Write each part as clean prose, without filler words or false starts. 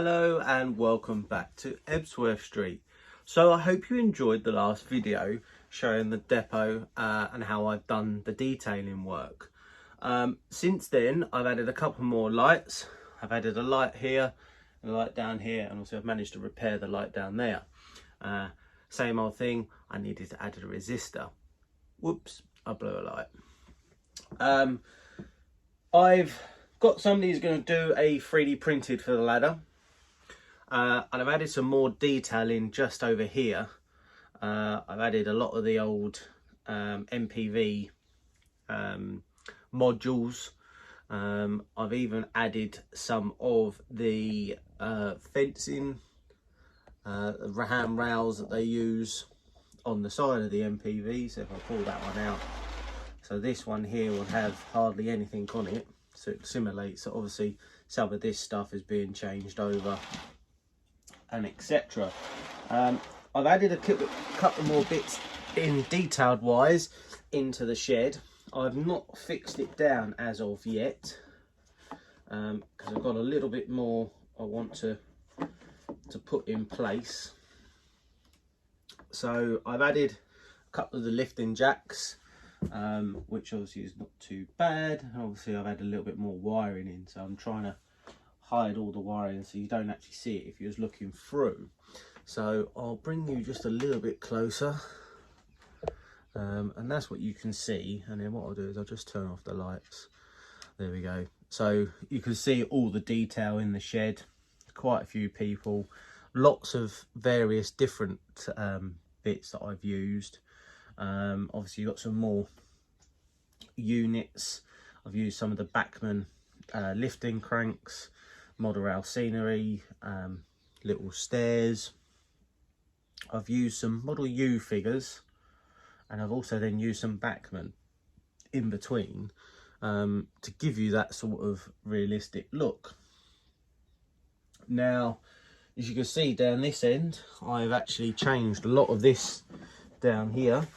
Hello and welcome back to Ebsworth Street. So I hope you enjoyed the last video showing the depot and how I've done the detailing work. Since then I've added a couple more lights. I've added a light here and a light down here, and also I've managed to repair the light down there. Same old thing, I needed to add a resistor. Whoops, I blew a light. I've got somebody who's going to do a 3D printed for the ladder. And I've added some more detailing just over here. I've added a lot of the old MPV modules. I've even added some of the fencing, the hand rails that they use on the side of the MPV. So if I pull that one out, so this one here will have hardly anything on it, so it simulates. So obviously some of this stuff is being changed over and etc. I've added a couple more bits in detailed wise into the shed. I've not fixed it down as of yet because I've got a little bit more I want to put in place. So I've added a couple of the lifting jacks, which obviously is not too bad. Obviously I've had a little bit more wiring in, so I'm trying to hide all the wiring so you don't actually see it if you're just looking through. So I'll bring you just a little bit closer, and that's what you can see. And then what I'll do is I'll just turn off the lights. There we go. So you can see all the detail in the shed. Quite a few people, lots of various different bits that I've used. Obviously you've got some more units. I've used some of the Backman lifting cranks, model rail scenery, little stairs. I've used some Model U figures, and I've also then used some Backman in between to give you that sort of realistic look. Now, as you can see down this end, I've actually changed a lot of this down here.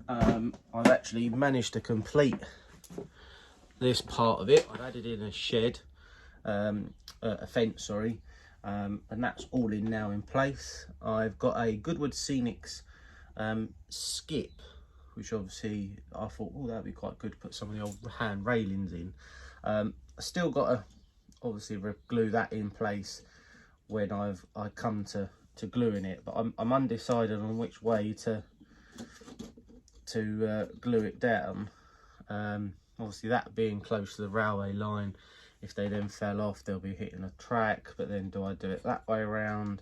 I've actually managed to complete this part of it. I've added in a shed, a fence, sorry, and that's all in now in place. I've got a Goodwood Scenics skip, which obviously I thought, oh, that'd be quite good to put some of the old hand railings in. I still got to obviously glue that in place when I come to gluing it, but I'm undecided on which way to glue it down. Obviously that being close to the railway line, if they then fell off they'll be hitting a track. But then do I do it that way around?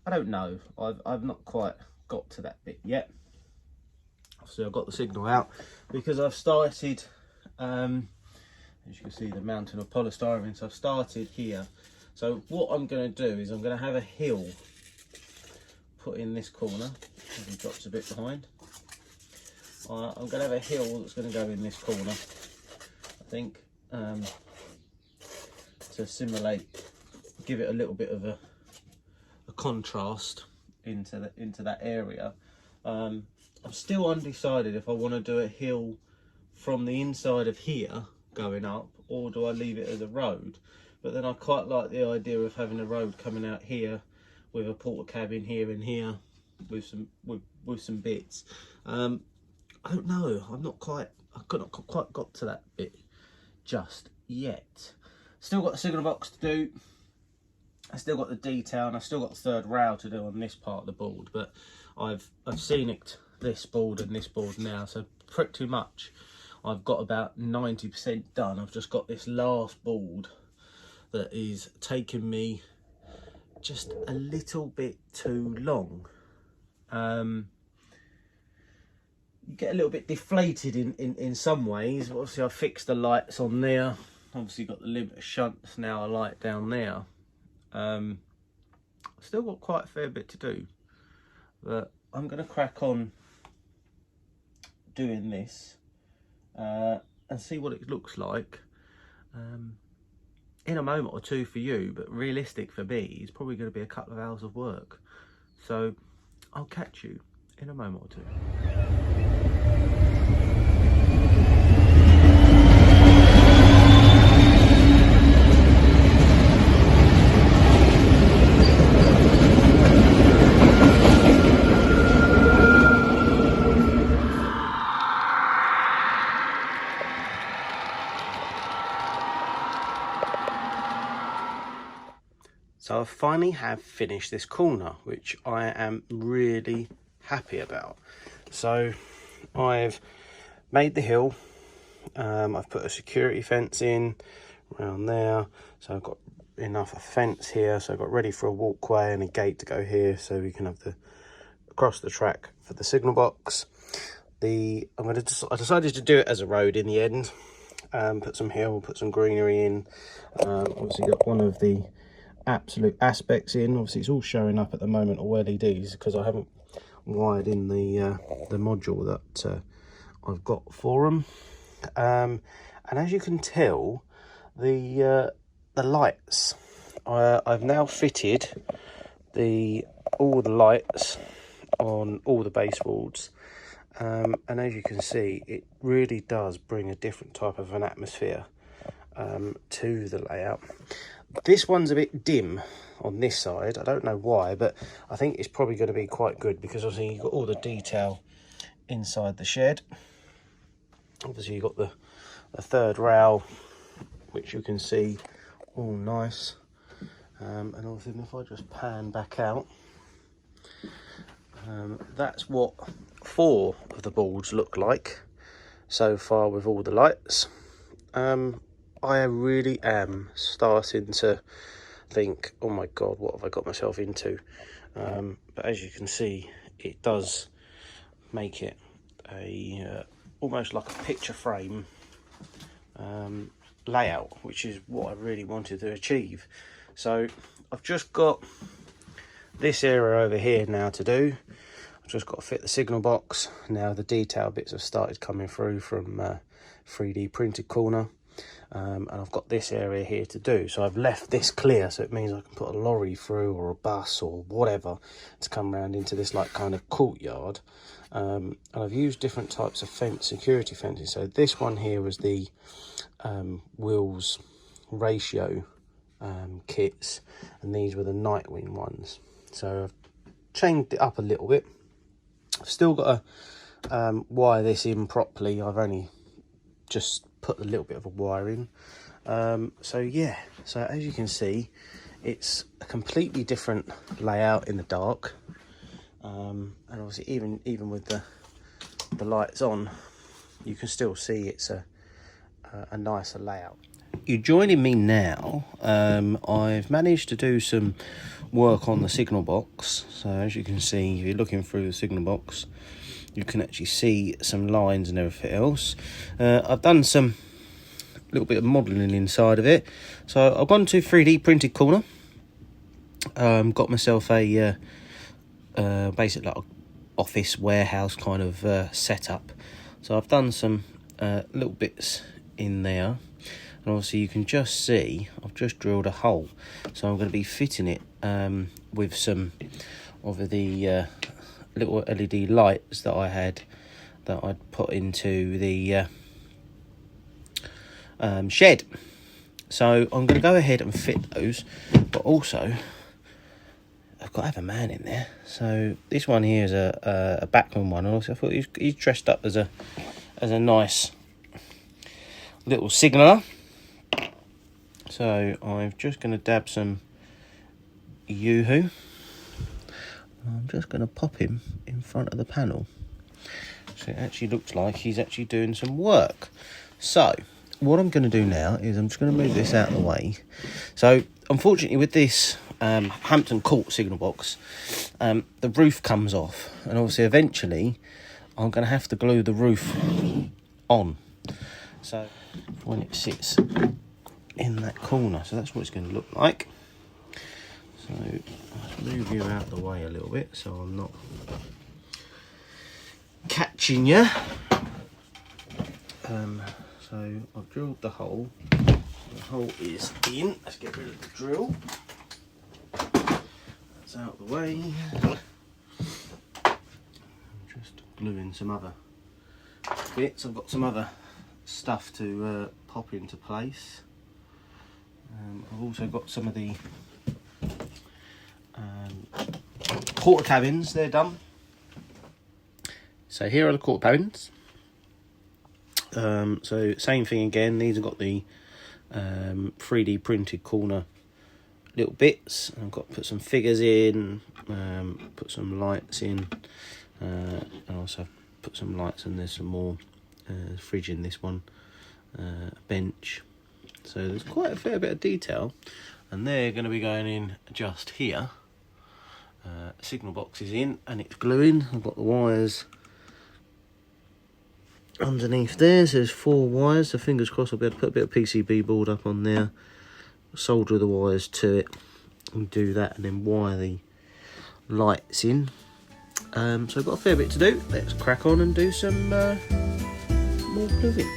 I don't know. I've not quite got to that bit yet. So I've got the signal out because I've started, as you can see, the mountain of polystyrene. So I've started here. So what I'm going to do is I'm going to have a hill put in this corner. He drops a bit behind. I'm going to have a hill that's going to go in this corner, I think, to simulate, give it a little bit of a contrast into that area. I'm still undecided if I want to do a hill from the inside of here going up, or do I leave it as a road. But then I quite like the idea of having a road coming out here with a porter cabin here and here with some bits. I don't know. I've not quite got to that bit just yet. Still got the signal box to do. I still got the detail, and I've still got the third rail to do on this part of the board. But I've scenicked this board and this board now, so pretty much I've got about 90% done. I've just got this last board that is taking me just a little bit too long. You get a little bit deflated in some ways. Obviously I fixed the lights on there, obviously got the limiter shunts, now a light down there. Still got quite a fair bit to do, but I'm going to crack on doing this and see what it looks like in a moment or two for you, but realistic for me is probably going to be a couple of hours of work. So I'll catch you in a moment or two. So I finally have finished this corner, which I am really happy about. So I've made the hill, I've put a security fence in around there, so I've got enough of fence here, so I've got ready for a walkway and a gate to go here, so we can have the across the track for the signal box. I decided to do it as a road in the end. Put some hill, put some greenery in. Obviously got one of the absolute aspects in. Obviously it's all showing up at the moment, all LEDs, because I haven't wired in the module that I've got for them. And as you can tell, the lights, I've now fitted all the lights on all the baseboards, and as you can see, it really does bring a different type of an atmosphere to the layout. This one's a bit dim on this side. I don't know why, but I think it's probably going to be quite good, because obviously you've got all the detail inside the shed. Obviously you've got the third rail, which you can see all nice. And obviously if I just pan back out, that's what 4 of the boards look like so far with all the lights. I really am starting to think, oh my god, what have I got myself into? But as you can see, it does make it a almost like a picture frame layout, which is what I really wanted to achieve. So I've just got this area over here now to do. I've just got to fit the signal box. Now the detail bits have started coming through from 3D printed corner. And I've got this area here to do, so I've left this clear, so it means I can put a lorry through or a bus or whatever to come around into this like kind of courtyard. And I've used different types of security fencing. So this one here was the Wills ratio kits, and these were the Nightwing ones. So I've changed it up a little bit. I've still got to wire this in properly. I've only just put a little bit of a wire in. So yeah, so as you can see, it's a completely different layout in the dark, and obviously even with the lights on, you can still see it's a nicer layout. You're joining me now. I've managed to do some work on the signal box. So as you can see, if you're looking through the signal box, you can actually see some lines and everything else. I've done some little bit of modelling inside of it. So I've gone to 3D printed corner. Got myself a basic like office warehouse kind of setup. So I've done some little bits in there, and obviously you can just see I've just drilled a hole. So I'm going to be fitting it with some of the little LED lights that I'd put into the shed. So I'm going to go ahead and fit those, but also I've got to have a man in there. So this one here is a backman one, and also I thought he's dressed up as a nice little signaller. So I'm just going to dab some Yoo-hoo. I'm just going to pop him in front of the panel, so it actually looks like he's actually doing some work. So what I'm going to do now is I'm just going to move this out of the way. So unfortunately with this Hampton Court signal box, the roof comes off, and obviously eventually I'm going to have to glue the roof on. So when it sits in that corner, so that's what it's going to look like. So I'll move you out of the way a little bit so I'm not catching you. So I've drilled the hole. The hole is in. Let's get rid of the drill. That's out of the way. I'm just gluing some other bits. I've got some other stuff to pop into place. I've also got some of the quarter cabins. They're done. So here are the quarter cabins. So same thing again. These have got the 3D printed corner little bits. I've got to put some figures in, put some lights in, and also put some lights, and there's some more fridge in this one, a bench. So there's quite a fair bit of detail, and they're going to be going in just here. Signal box is in and it's gluing. I've got the wires underneath there, so there's 4 wires, so fingers crossed I'll be able to put a bit of PCB board up on there, solder the wires to it and do that, and then wire the lights in. So I've got a fair bit to do. Let's crack on and do some more gluing.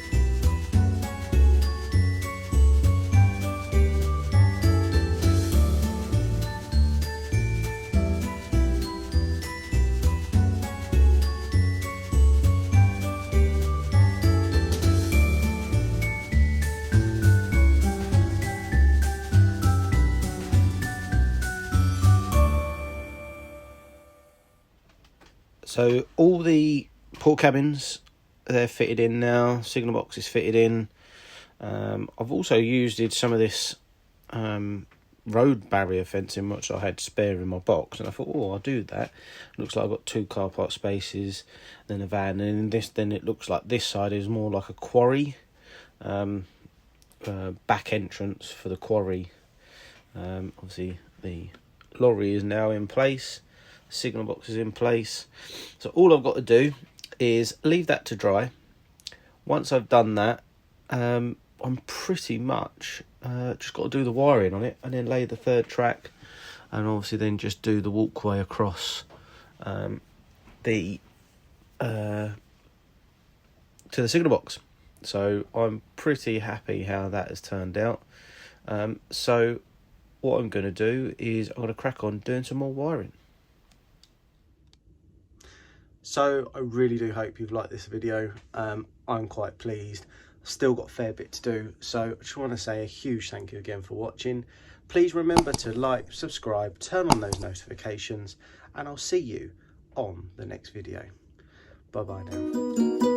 So all the port cabins, they're fitted in now. Signal box is fitted in. I've also used some of this road barrier fencing, which I had spare in my box, and I thought, oh, I'll do that. Looks like I've got 2 car park spaces, then a van, and in this, then it looks like this side is more like a quarry, back entrance for the quarry. Obviously the lorry is now in place. Signal box is in place, so all I've got to do is leave that to dry. Once I've done that, I'm pretty much just got to do the wiring on it, and then lay the 3rd track, and obviously then just do the walkway across to the signal box. So I'm pretty happy how that has turned out. So what I'm going to do is I'm going to crack on doing some more wiring. So I really do hope you've liked this video. I'm quite pleased. Still got a fair bit to do, so I just want to say a huge thank you again for watching. Please remember to like, subscribe, turn on those notifications, and I'll see you on the next video. Bye bye now.